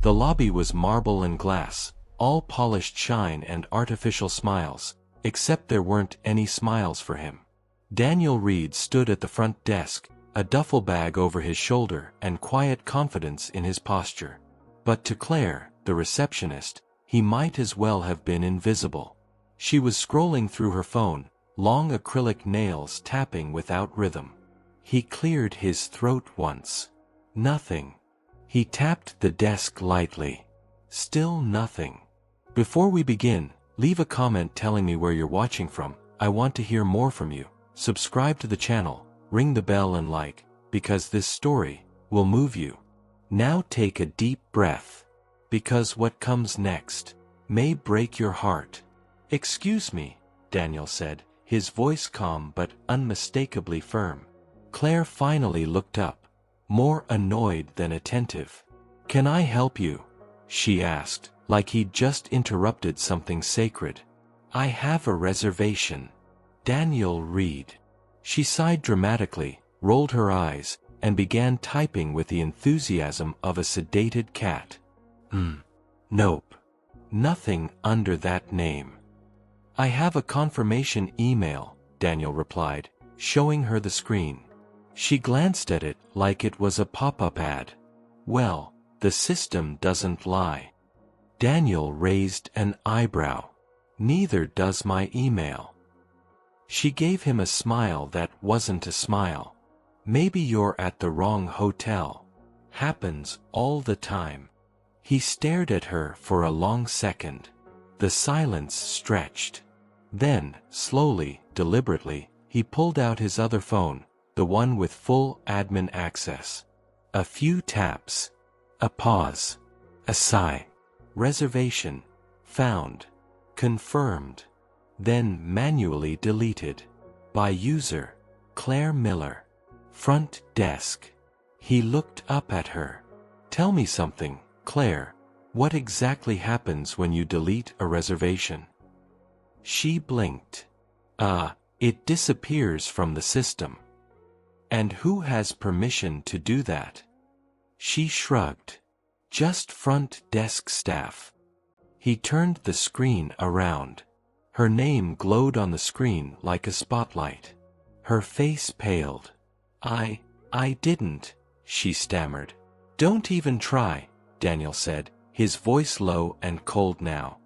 The lobby was marble and glass, all polished shine and artificial smiles, except there weren't any smiles for him. Daniel Reed stood at the front desk, a duffel bag over his shoulder and quiet confidence in his posture. But to Claire, the receptionist, he might as well have been invisible. She was scrolling through her phone, long acrylic nails tapping without rhythm. He cleared his throat once. Nothing. He tapped the desk lightly. Still nothing. Before we begin, leave a comment telling me where you're watching from. I want to hear more from you. Subscribe to the channel, ring the bell and like, because this story will move you. Now take a deep breath, because what comes next may break your heart. "Excuse me," Daniel said, his voice calm but unmistakably firm. Claire finally looked up, more annoyed than attentive. "Can I help you?" she asked, like he'd just interrupted something sacred. "I have a reservation." Daniel Reed. She sighed dramatically, rolled her eyes, and began typing with the enthusiasm of a sedated cat. Nope. Nothing under that name." "I have a confirmation email," Daniel replied, showing her the screen. She glanced at it like it was a pop-up ad. "Well, the system doesn't lie." Daniel raised an eyebrow. "Neither does my email." She gave him a smile that wasn't a smile. "Maybe you're at the wrong hotel. Happens all the time." He stared at her for a long second. The silence stretched. Then, slowly, deliberately, he pulled out his other phone, the one with full admin access. A few taps. A pause. A sigh. "Reservation. Found. Confirmed." Then manually deleted. "By user, Claire Miller. Front desk." He looked up at her. "Tell me something, Claire. What exactly happens when you delete a reservation?" She blinked. It disappears from the system." "And who has permission to do that?" She shrugged. "Just front desk staff." He turned the screen around. Her name glowed on the screen like a spotlight. Her face paled. I didn't," she stammered. "Don't even try," Daniel said, his voice low and cold now.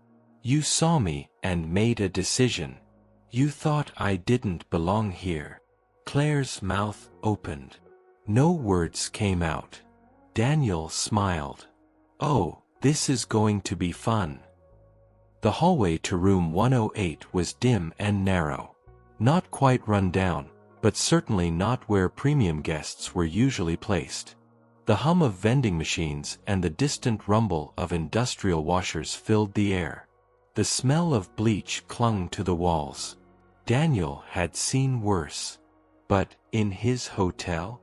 "You saw me and made a decision. You thought I didn't belong here." Claire's mouth opened. No words came out. Daniel smiled. "Oh, this is going to be fun." The hallway to room 108 was dim and narrow. Not quite run down, but certainly not where premium guests were usually placed. The hum of vending machines and the distant rumble of industrial washers filled the air. The smell of bleach clung to the walls. Daniel had seen worse. But in his hotel?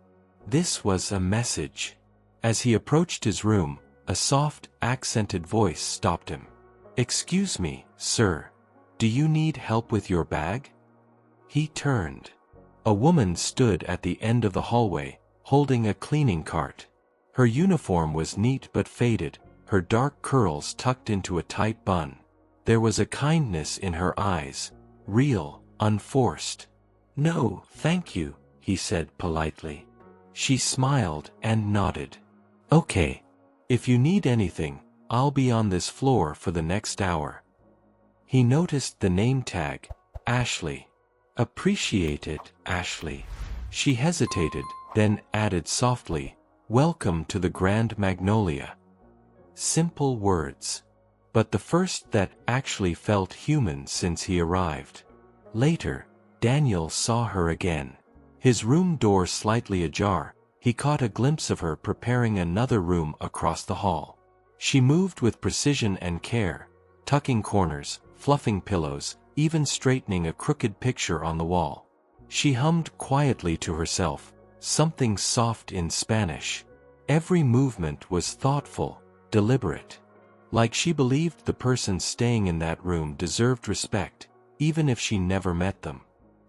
This was a message. As he approached his room, a soft, accented voice stopped him. "Excuse me, sir. Do you need help with your bag?" He turned. A woman stood at the end of the hallway, holding a cleaning cart. Her uniform was neat but faded, her dark curls tucked into a tight bun. There was a kindness in her eyes, real, unforced. "No, thank you," he said politely. She smiled and nodded. "Okay. If you need anything, I'll be on this floor for the next hour." He noticed the name tag, Ashley. "Appreciate it, Ashley." She hesitated, then added softly, "Welcome to the Grand Magnolia." Simple words. But the first that actually felt human since he arrived. Later, Daniel saw her again. His room door slightly ajar, he caught a glimpse of her preparing another room across the hall. She moved with precision and care, tucking corners, fluffing pillows, even straightening a crooked picture on the wall. She hummed quietly to herself, something soft in Spanish. Every movement was thoughtful, deliberate. Like she believed the person staying in that room deserved respect, even if she never met them.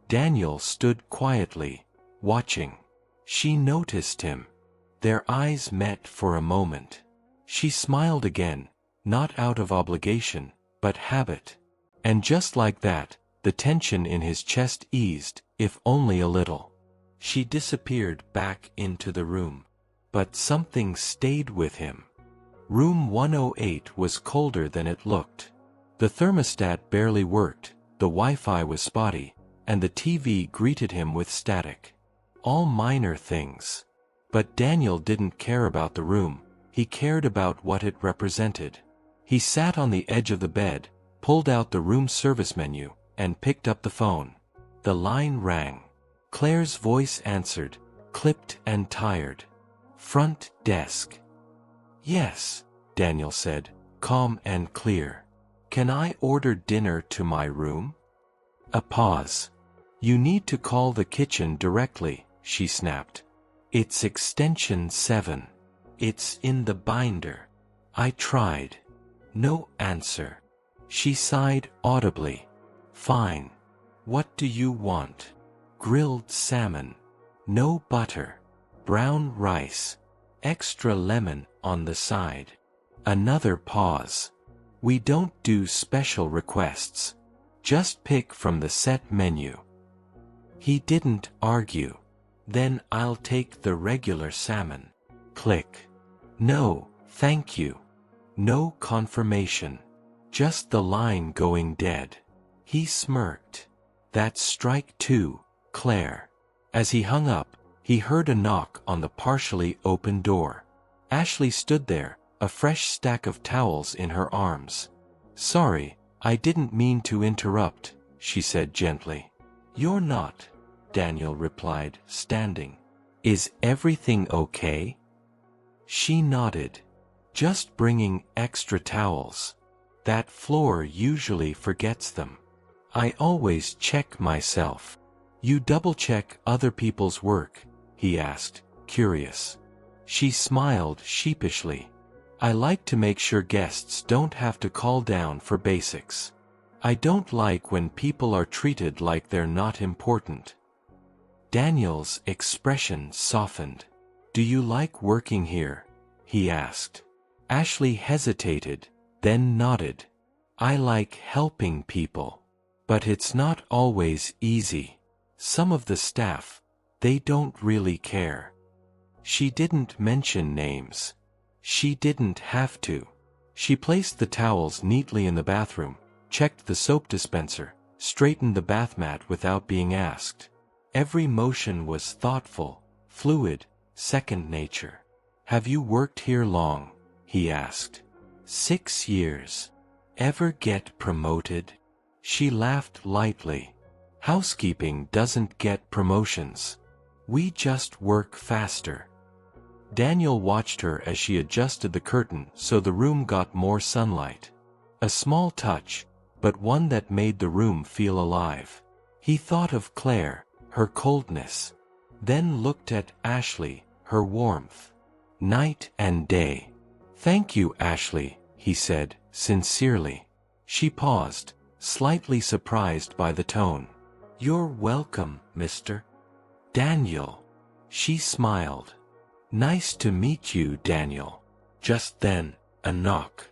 Daniel stood quietly, watching. She noticed him. Their eyes met for a moment. She smiled again, not out of obligation, but habit. And just like that, the tension in his chest eased, if only a little. She disappeared back into the room. But something stayed with him. Room 108 was colder than it looked. The thermostat barely worked, the Wi-Fi was spotty, and the TV greeted him with static. All minor things. But Daniel didn't care about the room, he cared about what it represented. He sat on the edge of the bed, pulled out the room service menu, and picked up the phone. The line rang. Claire's voice answered, clipped and tired. "Front desk." "Yes," Daniel said, calm and clear. "Can I order dinner to my room?" A pause. "You need to call the kitchen directly," she snapped. "It's extension 7. It's in the binder. I tried." No answer. She sighed audibly. "Fine. What do you want?" "Grilled salmon. No butter. Brown rice. Extra lemon on the side." Another pause. "We don't do special requests. Just pick from the set menu." He didn't argue. "Then I'll take the regular salmon." Click. "No, thank you." No confirmation. Just the line going dead. He smirked. "That's strike 2, Claire." As he hung up, he heard a knock on the partially open door. Ashley stood there, a fresh stack of towels in her arms. "Sorry, I didn't mean to interrupt," she said gently. "You're not," Daniel replied, standing. "Is everything okay?" She nodded. "Just bringing extra towels. That floor usually forgets them. I always check myself." "You double-check other people's work?" he asked, curious. She smiled sheepishly. "I like to make sure guests don't have to call down for basics. I don't like when people are treated like they're not important." Daniel's expression softened. "Do you like working here?" he asked. Ashley hesitated, then nodded. "I like helping people. But it's not always easy. Some of the staff, they don't really care." She didn't mention names. She didn't have to. She placed the towels neatly in the bathroom, checked the soap dispenser, straightened the bath mat without being asked. Every motion was thoughtful, fluid, second nature. "Have you worked here long?" he asked. 6 years. "Ever get promoted?" She laughed lightly. "Housekeeping doesn't get promotions. We just work faster." Daniel watched her as she adjusted the curtain so the room got more sunlight. A small touch, but one that made the room feel alive. He thought of Claire, her coldness. Then looked at Ashley, her warmth. Night and day. "Thank you, Ashley," he said, sincerely. She paused, slightly surprised by the tone. "You're welcome, Mr. Daniel." She smiled. "Nice to meet you, Daniel." Just then, a knock.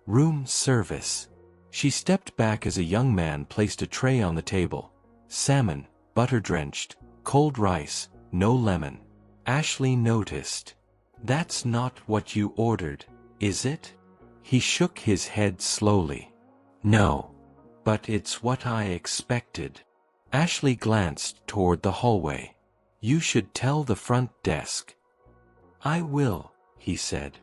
"Room service." She stepped back as a young man placed a tray on the table. Salmon, butter-drenched, cold rice, no lemon. Ashley noticed. "That's not what you ordered, is it?" He shook his head slowly. "No. But it's what I expected." Ashley glanced toward the hallway. "You should tell the front desk." "I will," he said.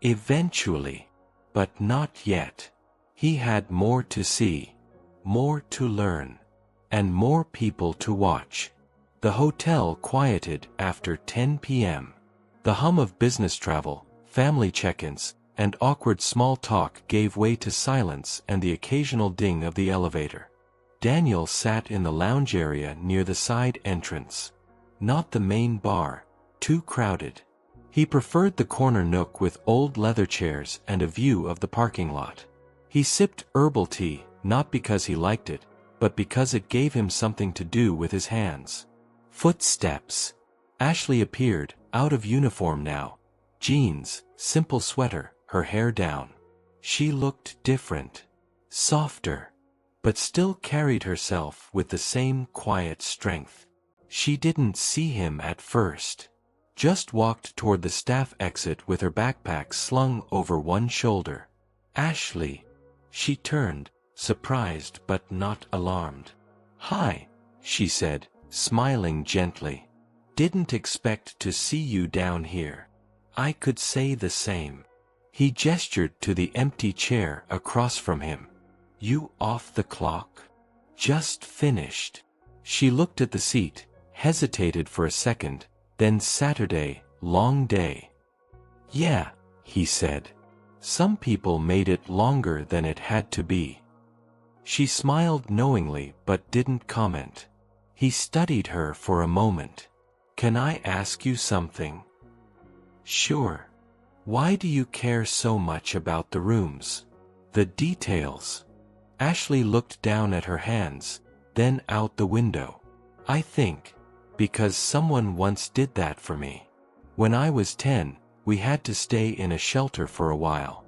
"Eventually. But not yet." He had more to see, more to learn, and more people to watch. The hotel quieted after 10 p.m. The hum of business travel, family check-ins, and awkward small talk gave way to silence and the occasional ding of the elevator. Daniel sat in the lounge area near the side entrance. Not the main bar, too crowded. He preferred the corner nook with old leather chairs and a view of the parking lot. He sipped herbal tea, not because he liked it, but because it gave him something to do with his hands. Footsteps. Ashley appeared, out of uniform now. Jeans, simple sweater, her hair down. She looked different, softer, but still carried herself with the same quiet strength. She didn't see him at first. Just walked toward the staff exit with her backpack slung over one shoulder. Ashley. She turned, surprised but not alarmed. "Hi," she said, smiling gently. "Didn't expect to see you down here." I could say the same. He gestured to the empty chair across from him. "You off the clock?" "Just finished." She looked at the seat, hesitated for a second, then "Saturday, long day." "Yeah," he said. "Some people made it longer than it had to be." She smiled knowingly but didn't comment. He studied her for a moment. "Can I ask you something?" "Sure." "Why do you care so much about the rooms? The details?" Ashley looked down at her hands, then out the window. "I think, because someone once did that for me. When I was 10, we had to stay in a shelter for a while.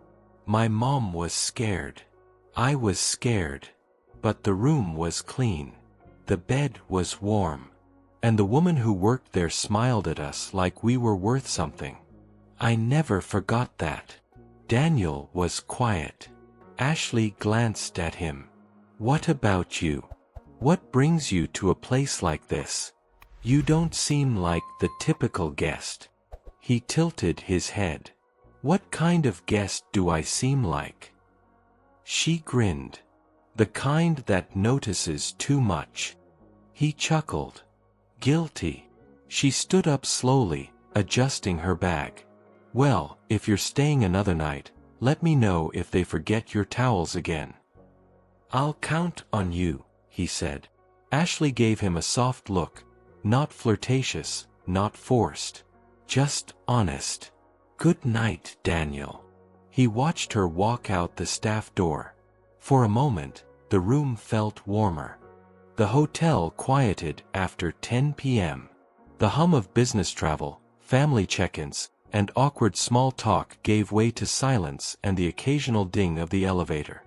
My mom was scared. I was scared. But the room was clean. The bed was warm. And the woman who worked there smiled at us like we were worth something. I never forgot that." Daniel was quiet. Ashley glanced at him. "What about you? What brings you to a place like this? You don't seem like the typical guest." He tilted his head. "What kind of guest do I seem like?" She grinned. "The kind that notices too much." He chuckled. "Guilty." She stood up slowly, adjusting her bag. "Well, if you're staying another night, let me know if they forget your towels again." "I'll count on you," he said. Ashley gave him a soft look, not flirtatious, not forced, just honest. "Good night, Daniel." He watched her walk out the staff door. For a moment, the room felt warmer. The hotel quieted after 10 p.m. The hum of business travel, family check-ins, and awkward small talk gave way to silence and the occasional ding of the elevator.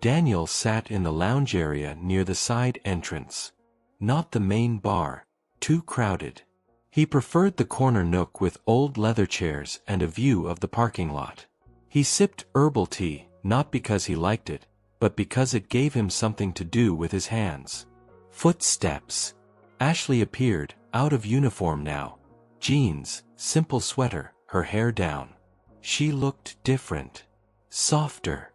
Daniel sat in the lounge area near the side entrance. Not the main bar, too crowded. He preferred the corner nook with old leather chairs and a view of the parking lot. He sipped herbal tea, not because he liked it, but because it gave him something to do with his hands. Footsteps. Ashley appeared, out of uniform now. Jeans, simple sweater, her hair down. She looked different. Softer.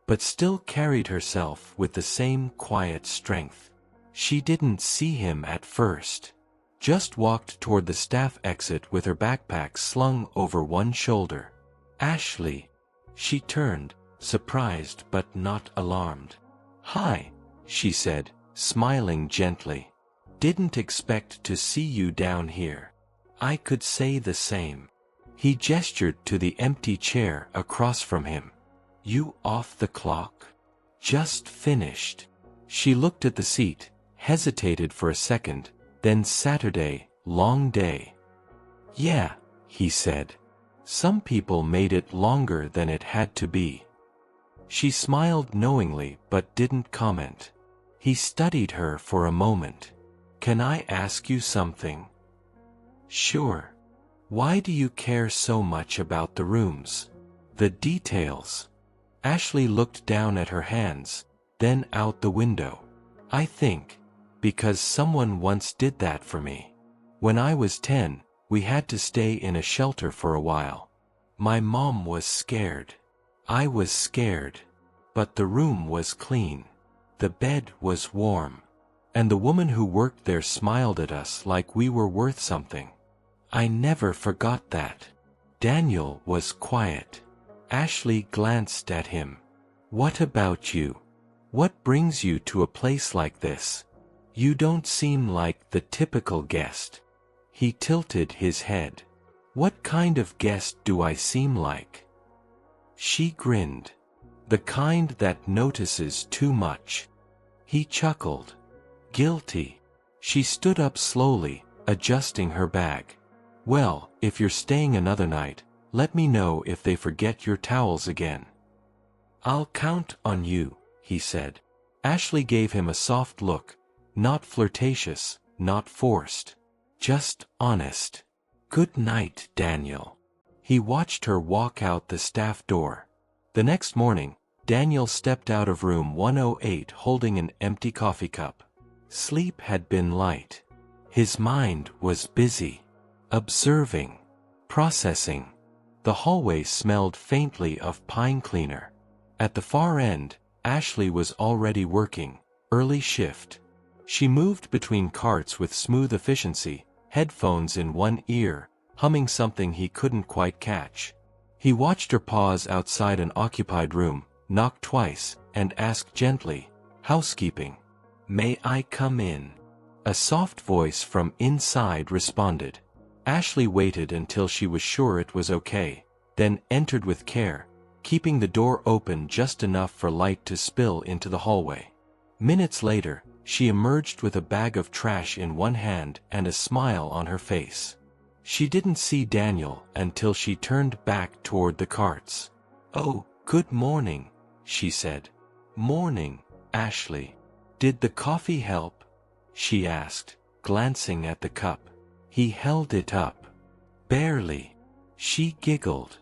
But still carried herself with the same quiet strength. She didn't see him at first. Just walked toward the staff exit with her backpack slung over one shoulder. Ashley. She turned, surprised but not alarmed. "Hi," she said, smiling gently. "Didn't expect to see you down here." I could say the same. He gestured to the empty chair across from him. "You off the clock?" "Just finished." She looked at the seat, hesitated for a second, then "Saturday, long day." "Yeah," he said. "Some people made it longer than it had to be." She smiled knowingly but didn't comment. He studied her for a moment. "Can I ask you something?" "Sure." "Why do you care so much about the rooms? The details?" Ashley looked down at her hands, then out the window. "I think, because someone once did that for me. When I was 10, we had to stay in a shelter for a while. My mom was scared. I was scared. But the room was clean. The bed was warm. And the woman who worked there smiled at us like we were worth something. I never forgot that." Daniel was quiet. Ashley glanced at him. "What about you? What brings you to a place like this? You don't seem like the typical guest." He tilted his head. "What kind of guest do I seem like?" She grinned. "The kind that notices too much." He chuckled. "Guilty." She stood up slowly, adjusting her bag. "Well, if you're staying another night, Let me know if they forget your towels again. I'll count on you, he said. Ashley gave him a soft look, not flirtatious, not forced. Just honest. Good night, Daniel. He watched her walk out the staff door. The next morning, Daniel stepped out of room 108 holding an empty coffee cup. Sleep had been light. His mind was busy. Observing. Processing. The hallway smelled faintly of pine cleaner. At the far end, Ashley was already working, early shift. She moved between carts with smooth efficiency, headphones in one ear, humming something he couldn't quite catch. He watched her pause outside an occupied room, knock twice, and ask gently, "Housekeeping. May I come in?" A soft voice from inside responded. Ashley waited until she was sure it was okay, then entered with care, keeping the door open just enough for light to spill into the hallway. Minutes later, she emerged with a bag of trash in one hand and a smile on her face. She didn't see Daniel until she turned back toward the carts. "Oh, good morning," she said. "Morning, Ashley. Did the coffee help?" she asked, glancing at the cup. He held it up. "Barely." She giggled.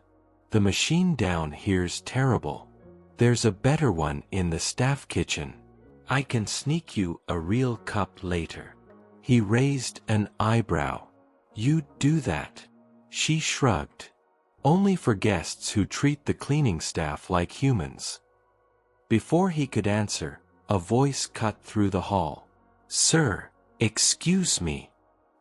"The machine down here's terrible. There's a better one in the staff kitchen. I can sneak you a real cup later." He raised an eyebrow. "You'd do that?" She shrugged. "Only for guests who treat the cleaning staff like humans." Before he could answer, a voice cut through the hall. "Sir, excuse me.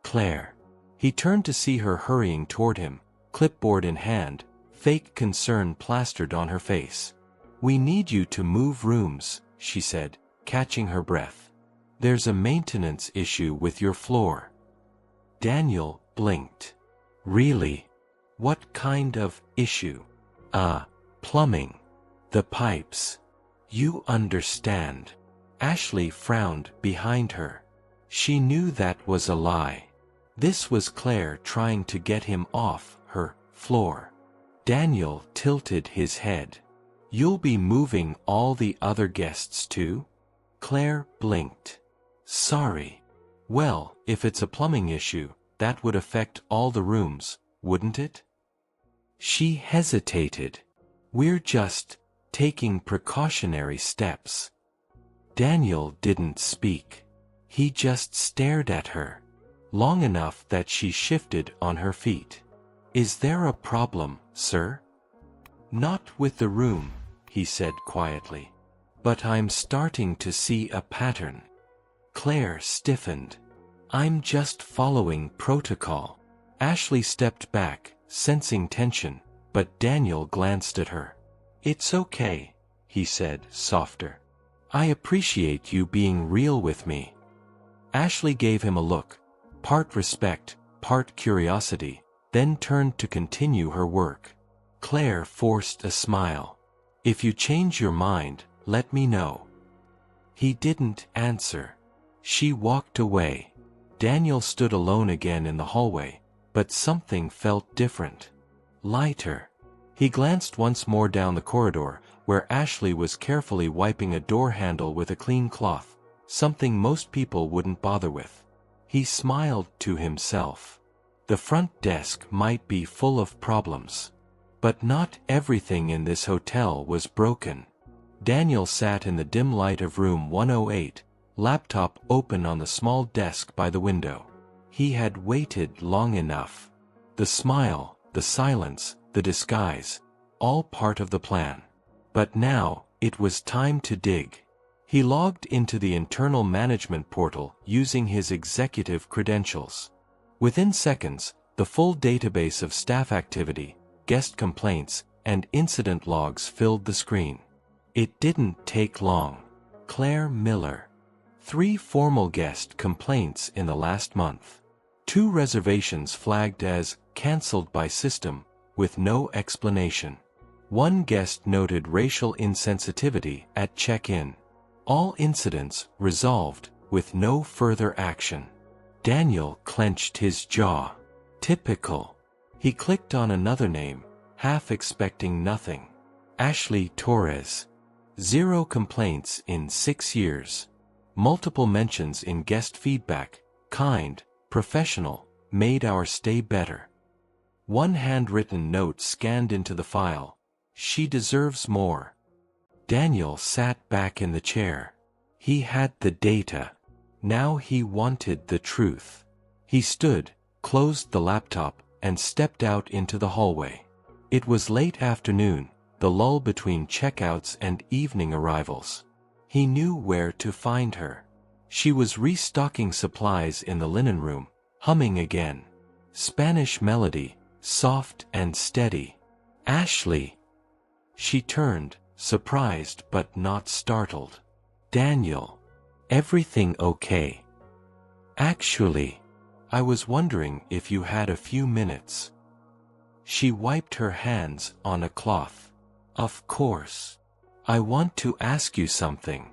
Claire." He turned to see her hurrying toward him, clipboard in hand, fake concern plastered on her face. "We need you to move rooms," she said, catching her breath. "There's a maintenance issue with your floor." Daniel blinked. "Really? What kind of issue?" Plumbing. The pipes. You understand." Ashley frowned behind her. She knew that was a lie. This was Claire trying to get him off her floor. Daniel tilted his head. "You'll be moving all the other guests too?" Claire blinked. "Sorry." "Well, if it's a plumbing issue, that would affect all the rooms, wouldn't it?" She hesitated. "We're just taking precautionary steps." Daniel didn't speak. He just stared at her, long enough that she shifted on her feet. "Is there a problem, sir?" "Not with the room," he said quietly. "But I'm starting to see a pattern." Claire stiffened. "I'm just following protocol." Ashley stepped back, sensing tension, but Daniel glanced at her. "It's okay," he said, softer. "I appreciate you being real with me." Ashley gave him a look, part respect, part curiosity, then turned to continue her work. Claire forced a smile. "If you change your mind, let me know." He didn't answer. She walked away. Daniel stood alone again in the hallway, but something felt different. Lighter. He glanced once more down the corridor, where Ashley was carefully wiping a door handle with a clean cloth, something most people wouldn't bother with. He smiled to himself. The front desk might be full of problems. But not everything in this hotel was broken. Daniel sat in the dim light of room 108, laptop open on the small desk by the window. He had waited long enough. The smile, the silence, the disguise, all part of the plan. But now, it was time to dig. He logged into the internal management portal using his executive credentials. Within seconds, the full database of staff activity, guest complaints, and incident logs filled the screen. It didn't take long. Claire Miller. 3 formal guest complaints in the last month. 2 reservations flagged as canceled by system, with no explanation. 1 guest noted racial insensitivity at check-in. All incidents resolved, with no further action. Daniel clenched his jaw. Typical. He clicked on another name, half expecting nothing. Ashley Torres. 0 complaints in 6 years. Multiple mentions in guest feedback, kind, professional, made our stay better. One handwritten note scanned into the file. She deserves more. Daniel sat back in the chair. He had the data. Now he wanted the truth. He stood, closed the laptop, and stepped out into the hallway. It was late afternoon, the lull between checkouts and evening arrivals. He knew where to find her. She was restocking supplies in the linen room, humming again. Spanish melody, soft and steady. Ashley. She turned, surprised but not startled. Daniel. Everything okay? Actually, I was wondering if you had a few minutes. She wiped her hands on a cloth. Of course. I want to ask you something.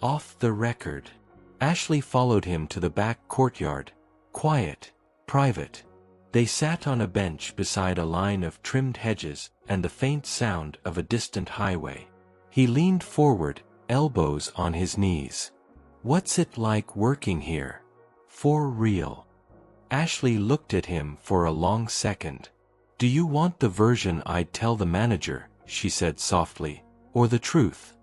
Off the record. Ashley followed him to the back courtyard. Quiet, private. They sat on a bench beside a line of trimmed hedges and the faint sound of a distant highway. He leaned forward, elbows on his knees. What's it like working here? For real. Ashley looked at him for a long second. Do you want the version I'd tell the manager, she said softly, or the truth?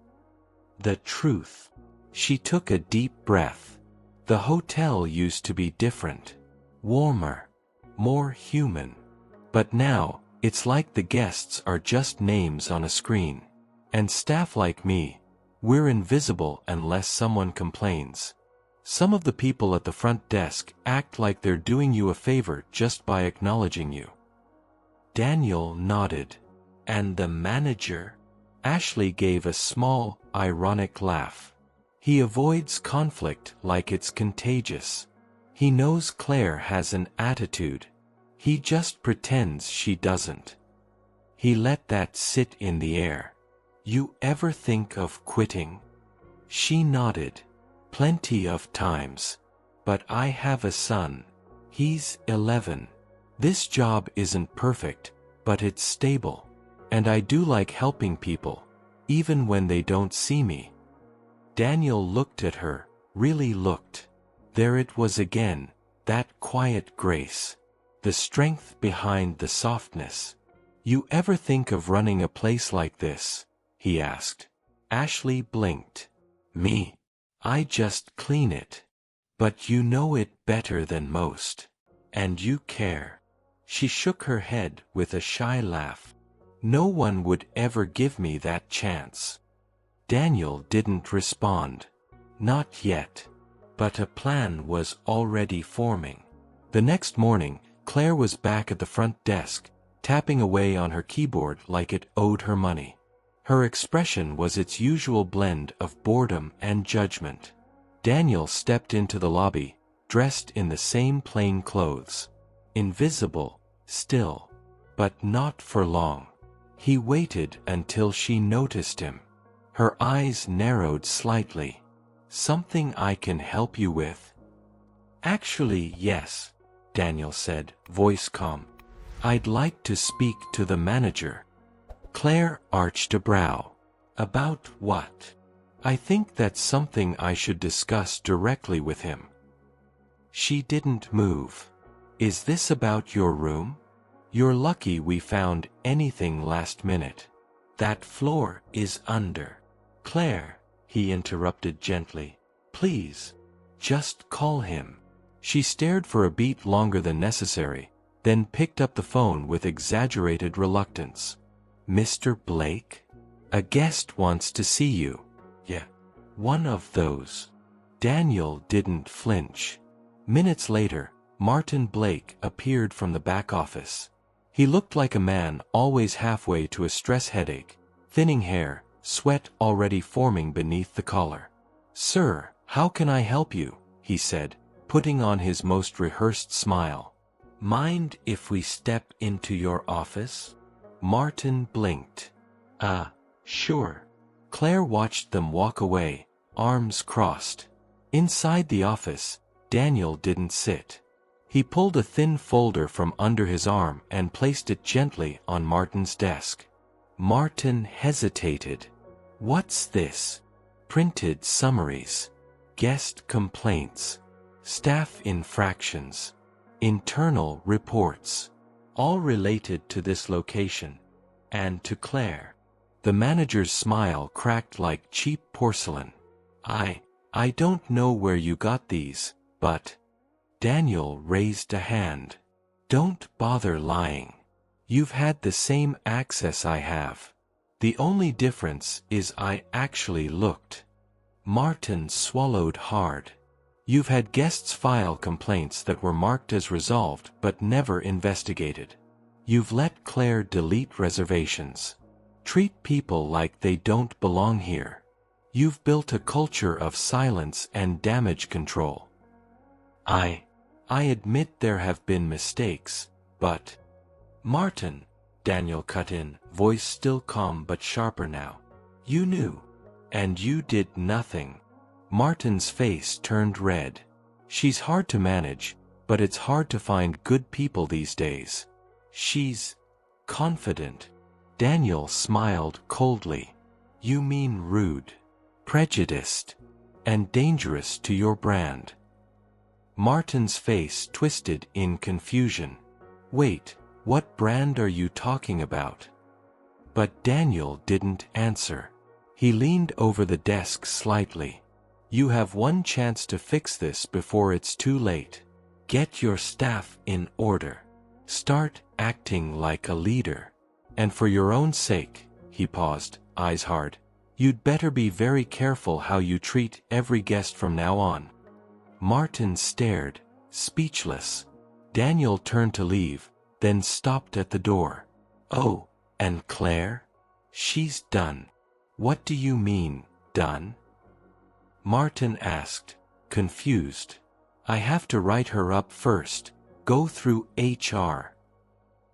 The truth. She took a deep breath. The hotel used to be different. Warmer. More human. But now, it's like the guests are just names on a screen. And staff like me, we're invisible unless someone complains. Some of the people at the front desk act like they're doing you a favor just by acknowledging you. Daniel nodded. And the manager? Ashley gave a small, ironic laugh. He avoids conflict like it's contagious. He knows Claire has an attitude. He just pretends she doesn't. He let that sit in the air. You ever think of quitting? She nodded. Plenty of times. But I have a son. He's 11. This job isn't perfect, but it's stable. And I do like helping people, even when they don't see me. Daniel looked at her, really looked. There it was again, that quiet grace. The strength behind the softness. You ever think of running a place like this? He asked. Ashley blinked. Me? I just clean it. But you know it better than most. And you care. She shook her head with a shy laugh. No one would ever give me that chance. Daniel didn't respond. Not yet. But a plan was already forming. The next morning, Claire was back at the front desk, tapping away on her keyboard like it owed her money. Her expression was its usual blend of boredom and judgment. Daniel stepped into the lobby, dressed in the same plain clothes. Invisible, still. But not for long. He waited until she noticed him. Her eyes narrowed slightly. Something I can help you with? Actually, yes, Daniel said, voice calm. I'd like to speak to the manager. Claire arched a brow. About what? I think that's something I should discuss directly with him. She didn't move. Is this about your room? You're lucky we found anything last minute. That floor is under. Claire, he interrupted gently. Please, just call him. She stared for a beat longer than necessary, then picked up the phone with exaggerated reluctance. Mr. Blake? A guest wants to see you. Yeah. One of those. Daniel didn't flinch. Minutes later, Martin Blake appeared from the back office. He looked like a man always halfway to a stress headache, thinning hair, sweat already forming beneath the collar. Sir, how can I help you? He said, putting on his most rehearsed smile. Mind if we step into your office? Martin blinked. Sure. Claire watched them walk away, arms crossed. Inside the office, Daniel didn't sit. He pulled a thin folder from under his arm and placed it gently on Martin's desk. Martin hesitated. What's this? Printed summaries. Guest complaints. Staff infractions. Internal reports. All related to this location. And to Claire. The manager's smile cracked like cheap porcelain. I don't know where you got these, but... Daniel raised a hand. Don't bother lying. You've had the same access I have. The only difference is I actually looked. Martin swallowed hard. You've had guests file complaints that were marked as resolved but never investigated. You've let Claire delete reservations. Treat people like they don't belong here. You've built a culture of silence and damage control. I admit there have been mistakes, but... Martin, Daniel cut in, voice still calm but sharper now. You knew. And you did nothing. Martin's face turned red. She's hard to manage, but it's hard to find good people these days. She's... confident. Daniel smiled coldly. You mean rude, prejudiced, and dangerous to your brand. Martin's face twisted in confusion. Wait, what brand are you talking about? But Daniel didn't answer. He leaned over the desk slightly. You have one chance to fix this before it's too late. Get your staff in order. Start acting like a leader. And for your own sake, he paused, eyes hard, you'd better be very careful how you treat every guest from now on. Martin stared, speechless. Daniel turned to leave, then stopped at the door. Oh, and Claire? She's done. What do you mean, done? Martin asked, confused. I have to write her up first, go through HR.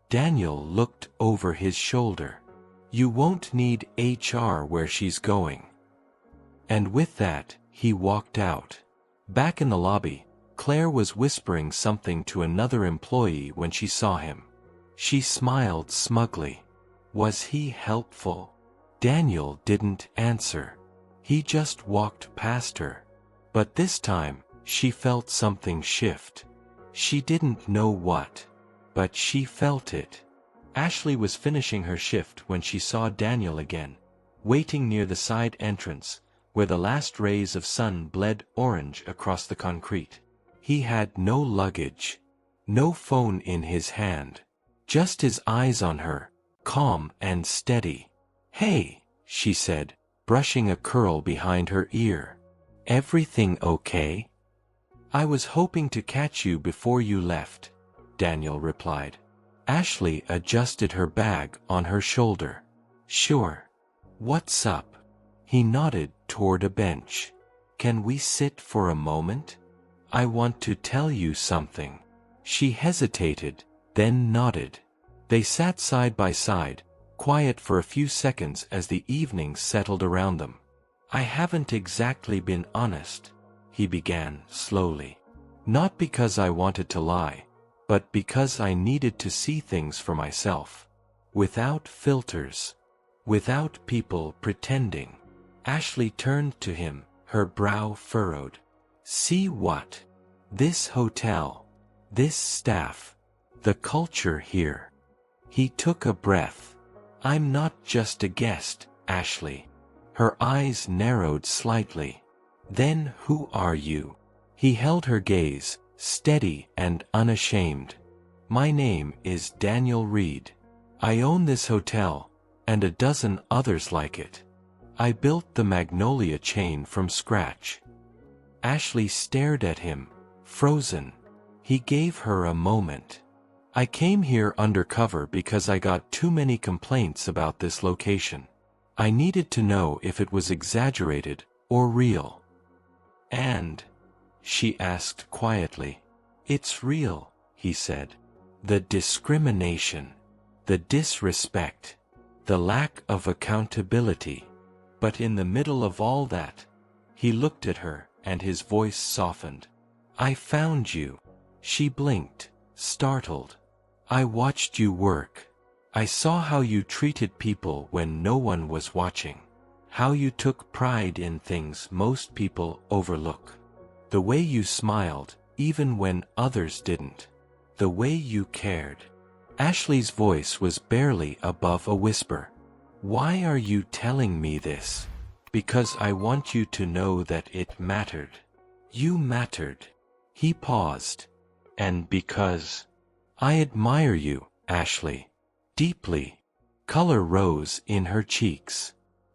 Daniel looked over his shoulder. You won't need HR where she's going. And with that, he walked out. Back in the lobby, Claire was whispering something to another employee when she saw him. She smiled smugly. Was he helpful? Daniel didn't answer. He just walked past her. But this time, she felt something shift. She didn't know what, but she felt it. Ashley was finishing her shift when she saw Daniel again, waiting near the side entrance, where the last rays of sun bled orange across the concrete. He had no luggage, no phone in his hand, just his eyes on her, calm and steady. Hey, she said, brushing a curl behind her ear. Everything okay? I was hoping to catch you before you left, Daniel replied. Ashley adjusted her bag on her shoulder. Sure. What's up? He nodded toward a bench. Can we sit for a moment? I want to tell you something. She hesitated, then nodded. They sat side by side, quiet for a few seconds as the evening settled around them. I haven't exactly been honest, he began slowly. Not because I wanted to lie, but because I needed to see things for myself. Without filters. Without people pretending. Ashley turned to him, her brow furrowed. See what? This hotel. This staff. The culture here. He took a breath. I'm not just a guest, Ashley. Her eyes narrowed slightly. Then who are you? He held her gaze, steady and unashamed. My name is Daniel Reed. I own this hotel, and a dozen others like it. I built the Magnolia chain from scratch. Ashley stared at him, frozen. He gave her a moment. I came here undercover because I got too many complaints about this location. I needed to know if it was exaggerated or real. And? She asked quietly. It's real, he said. The discrimination, the disrespect, the lack of accountability. But in the middle of all that, he looked at her and his voice softened. I found you. She blinked, startled. I watched you work. I saw how you treated people when no one was watching. How you took pride in things most people overlook. The way you smiled, even when others didn't. The way you cared. Ashley's voice was barely above a whisper. Why are you telling me this? Because I want you to know that it mattered. You mattered. He paused. And because I admire you, Ashley. Deeply. Color rose in her cheeks.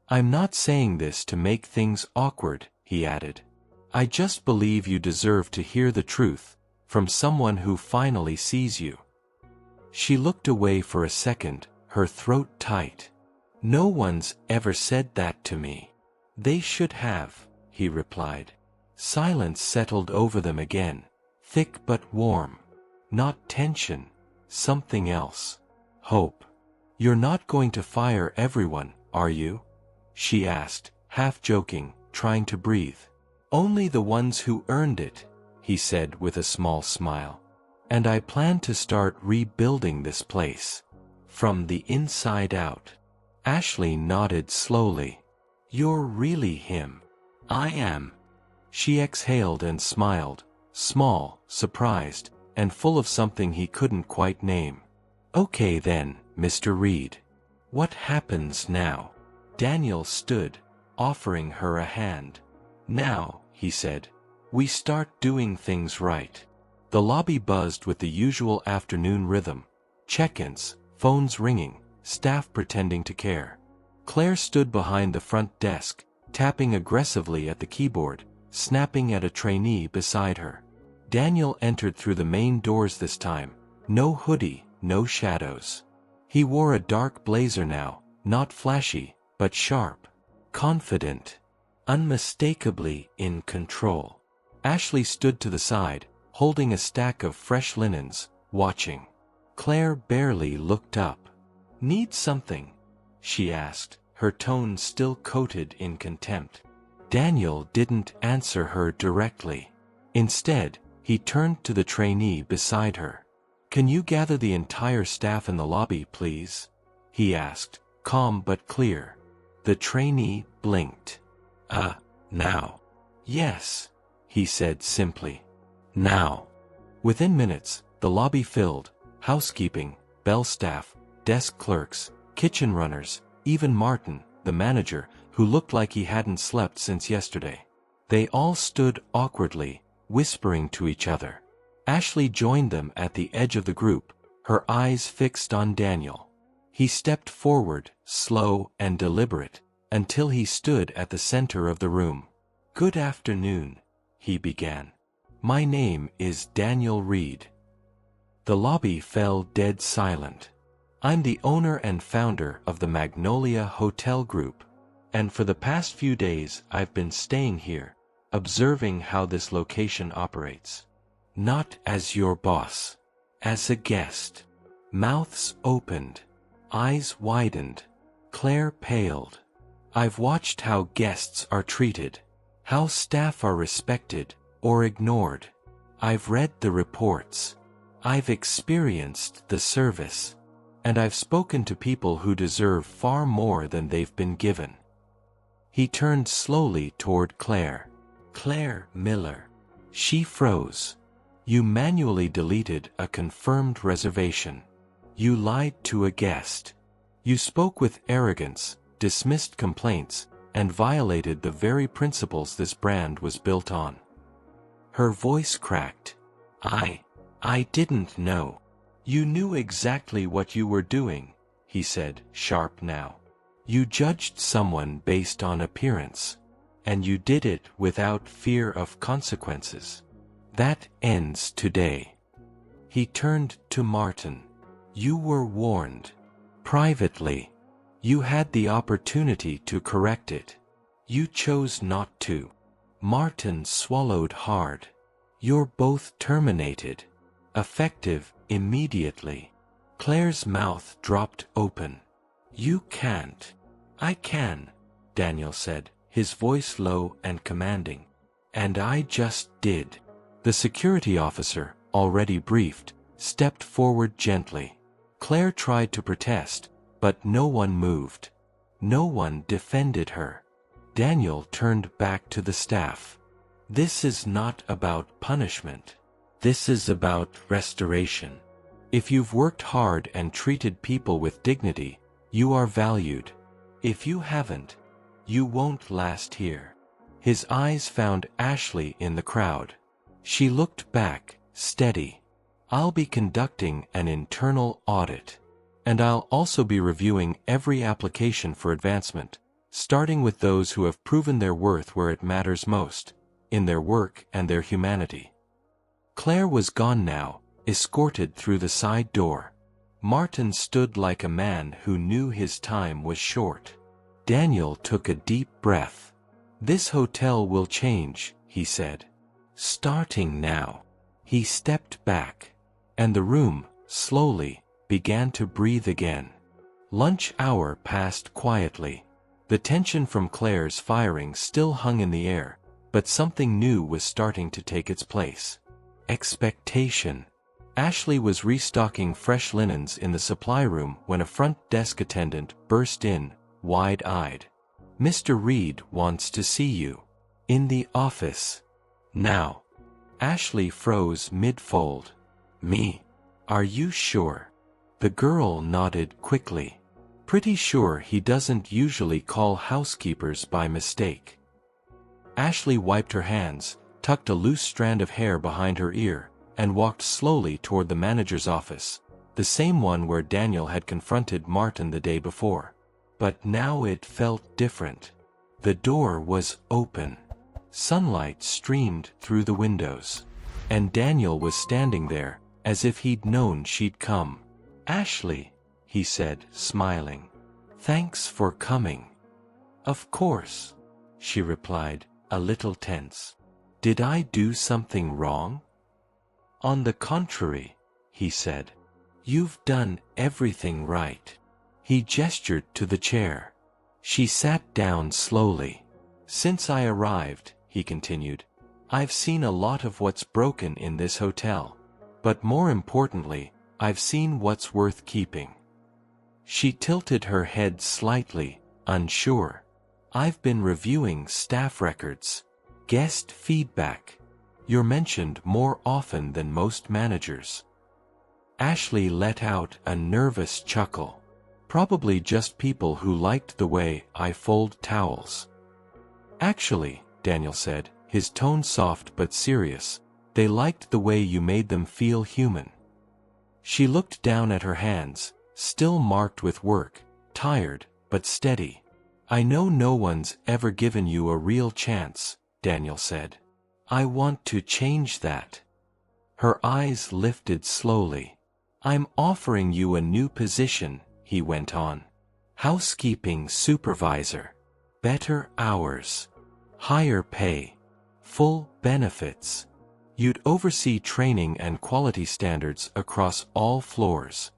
I'm not saying this to make things awkward, he added. I just believe you deserve to hear the truth from someone who finally sees you. She looked away for a second, her throat tight. No one's ever said that to me. They should have, he replied. Silence settled over them again, thick but warm. Not tension, something else. Hope. You're not going to fire everyone, are you? She asked, half joking, trying to breathe. Only the ones who earned it, he said with a small smile. And I plan to start rebuilding this place. From the inside out. Ashley nodded slowly. You're really him. I am. She exhaled and smiled, small, surprised, and full of something he couldn't quite name. Okay then, Mr. Reed. What happens now? Daniel stood, offering her a hand. Now, he said, we start doing things right. The lobby buzzed with the usual afternoon rhythm. Check-ins, phones ringing, staff pretending to care. Claire stood behind the front desk, tapping aggressively at the keyboard, snapping at a trainee beside her. Daniel entered through the main doors this time. No hoodie, no shadows. He wore a dark blazer now, not flashy, but sharp. Confident. Unmistakably in control. Ashley stood to the side, holding a stack of fresh linens, watching. Claire barely looked up. Need something? She asked, her tone still coated in contempt. Daniel didn't answer her directly. Instead, he turned to the trainee beside her. Can you gather the entire staff in the lobby, please? He asked, calm but clear. The trainee blinked. Now. Yes, he said simply. Now. Within minutes, the lobby filled, housekeeping, bell staff, desk clerks, kitchen runners, even Martin, the manager, who looked like he hadn't slept since yesterday. They all stood awkwardly, whispering to each other. Ashley joined them at the edge of the group, her eyes fixed on Daniel. He stepped forward, slow and deliberate, until he stood at the center of the room. Good afternoon, he began. My name is Daniel Reed. The lobby fell dead silent. I'm the owner and founder of the Magnolia Hotel Group, and for the past few days I've been staying here, observing how this location operates. Not as your boss, as a guest. Mouths opened, eyes widened. Claire paled. I've watched how guests are treated, how staff are respected or ignored. I've read the reports. I've experienced the service. And I've spoken to people who deserve far more than they've been given. He turned slowly toward Claire. Claire Miller. She froze. You manually deleted a confirmed reservation. You lied to a guest. You spoke with arrogance, dismissed complaints, and violated the very principles this brand was built on. Her voice cracked. I didn't know. You knew exactly what you were doing, he said, sharp now. You judged someone based on appearance. And you did it without fear of consequences. That ends today. He turned to Martin. You were warned. Privately. You had the opportunity to correct it. You chose not to. Martin swallowed hard. You're both terminated. Effective immediately. Claire's mouth dropped open. You can't. I can, Daniel said, his voice low and commanding. And I just did. The security officer, already briefed, stepped forward gently. Claire tried to protest, but no one moved. No one defended her. Daniel turned back to the staff. This is not about punishment. This is about restoration. If you've worked hard and treated people with dignity, you are valued. If you haven't, you won't last here. His eyes found Ashley in the crowd. She looked back, steady. I'll be conducting an internal audit. And I'll also be reviewing every application for advancement, starting with those who have proven their worth where it matters most, in their work and their humanity. Claire was gone now, escorted through the side door. Martin stood like a man who knew his time was short. Daniel took a deep breath. This hotel will change, he said. Starting now. He stepped back, and the room, slowly, began to breathe again. Lunch hour passed quietly. The tension from Claire's firing still hung in the air, but something new was starting to take its place. Expectation. Ashley was restocking fresh linens in the supply room when a front desk attendant burst in, wide-eyed. Mr. Reed wants to see you. In the office. Now. Ashley froze mid-fold. Me? Are you sure? The girl nodded quickly. Pretty sure he doesn't usually call housekeepers by mistake. Ashley wiped her hands, tucked a loose strand of hair behind her ear, and walked slowly toward the manager's office, the same one where Daniel had confronted Martin the day before. But now it felt different. The door was open. Sunlight streamed through the windows. And Daniel was standing there, as if he'd known she'd come. Ashley, he said, smiling. Thanks for coming. Of course, she replied, a little tense. Did I do something wrong? On the contrary, he said. You've done everything right. He gestured to the chair. She sat down slowly. Since I arrived, he continued, I've seen a lot of what's broken in this hotel. But more importantly, I've seen what's worth keeping. She tilted her head slightly, unsure. I've been reviewing staff records. Guest feedback. You're mentioned more often than most managers. Ashley let out a nervous chuckle. Probably just people who liked the way I fold towels. Actually, Daniel said, his tone soft but serious, they liked the way you made them feel human. She looked down at her hands, still marked with work, tired, but steady. I know no one's ever given you a real chance, Daniel said. I want to change that. Her eyes lifted slowly. I'm offering you a new position, he went on. Housekeeping supervisor. Better hours. Higher pay. Full benefits. You'd oversee training and quality standards across all floors.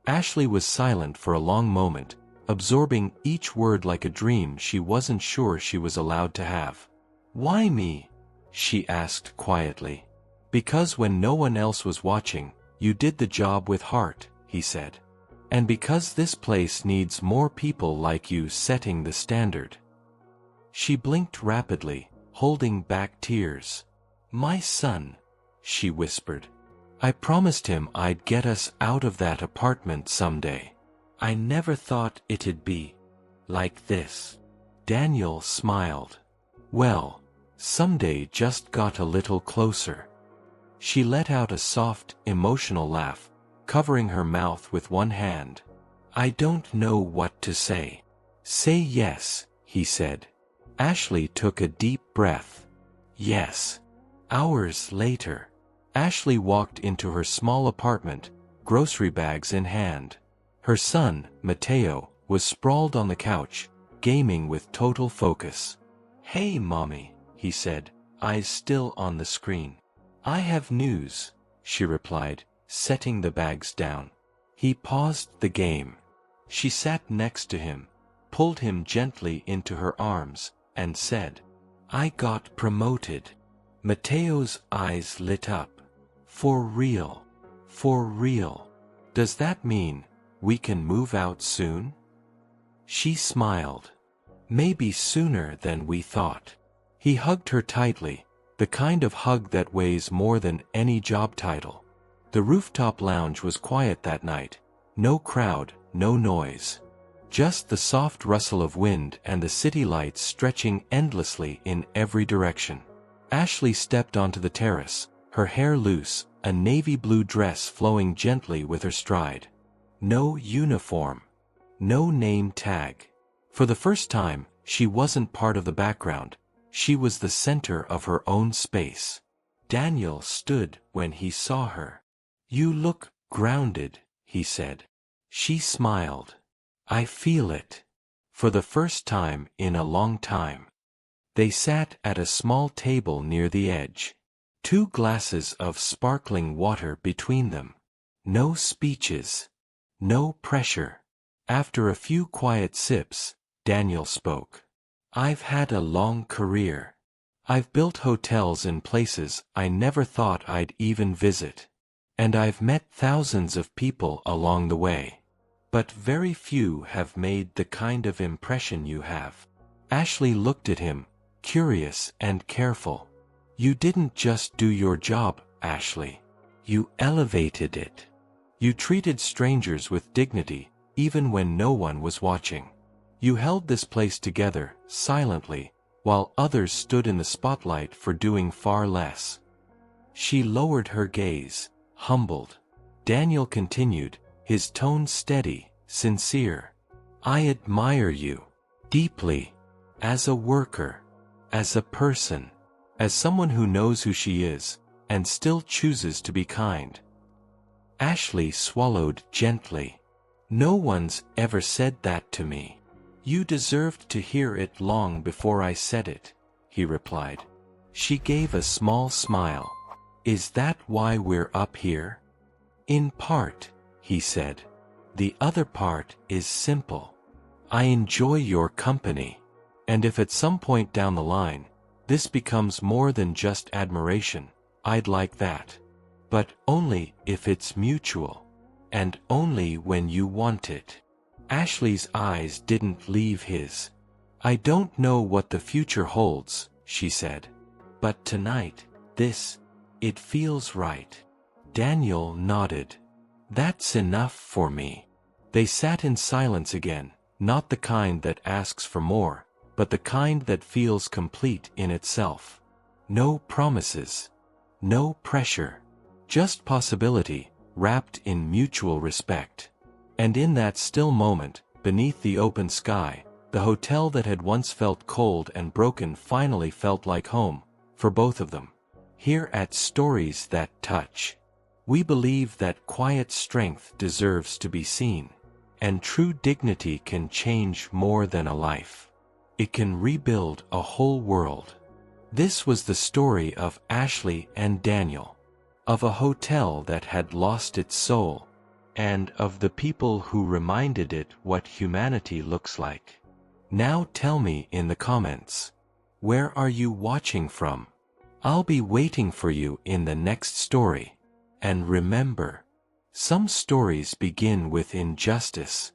Ashley was silent for a long moment, absorbing each word like a dream she wasn't sure she was allowed to have. Why me? She asked quietly. Because when no one else was watching, you did the job with heart, he said. And because this place needs more people like you setting the standard. She blinked rapidly, holding back tears. My son, she whispered. I promised him I'd get us out of that apartment someday. I never thought it'd be like this. Daniel smiled. Well, someday just got a little closer. She let out a soft, emotional laugh, covering her mouth with one hand. I don't know what to say. Say yes, he said. Ashley took a deep breath. Yes. Hours later, Ashley walked into her small apartment, grocery bags in hand. Her son, Mateo, was sprawled on the couch, gaming with total focus. Hey, Mommy, he said, eyes still on the screen. I have news, she replied, setting the bags down. He paused the game. She sat next to him, pulled him gently into her arms, and said, I got promoted. Mateo's eyes lit up. For real. For real. Does that mean we can move out soon? She smiled. Maybe sooner than we thought. He hugged her tightly, the kind of hug that weighs more than any job title. The rooftop lounge was quiet that night. No crowd, no noise. Just the soft rustle of wind and the city lights stretching endlessly in every direction. Ashley stepped onto the terrace, her hair loose, a navy blue dress flowing gently with her stride. No uniform. No name tag. For the first time, she wasn't part of the background. She was the center of her own space. Daniel stood when he saw her. "You look grounded," he said. She smiled. "I feel it." For the first time in a long time. They sat at a small table near the edge. 2 glasses of sparkling water between them. No speeches. No pressure. After a few quiet sips, Daniel spoke. "I've had a long career. I've built hotels in places I never thought I'd even visit. And I've met thousands of people along the way. But very few have made the kind of impression you have." Ashley looked at him, curious and careful. "You didn't just do your job, Ashley. You elevated it. You treated strangers with dignity, even when no one was watching. You held this place together, silently, while others stood in the spotlight for doing far less." She lowered her gaze, humbled. Daniel continued, his tone steady, sincere. "I admire you. Deeply. As a worker. As a person. As someone who knows who she is, and still chooses to be kind." Ashley swallowed gently. "No one's ever said that to me." "You deserved to hear it long before I said it," he replied. She gave a small smile. "Is that why we're up here?" "In part," he said. "The other part is simple. I enjoy your company. And if at some point down the line, this becomes more than just admiration, I'd like that. But only if it's mutual. And only when you want it." Ashley's eyes didn't leave his. "I don't know what the future holds," she said. "But tonight, it feels right." Daniel nodded. "That's enough for me." They sat in silence again, not the kind that asks for more, but the kind that feels complete in itself. No promises. No pressure. Just possibility, wrapped in mutual respect. And in that still moment, beneath the open sky, the hotel that had once felt cold and broken finally felt like home, for both of them. Here at Stories That Touch, we believe that quiet strength deserves to be seen, and true dignity can change more than a life. It can rebuild a whole world. This was the story of Ashley and Daniel, of a hotel that had lost its soul, and of the people who reminded it what humanity looks like. Now tell me in the comments, where are you watching from? I'll be waiting for you in the next story. And remember, some stories begin with injustice,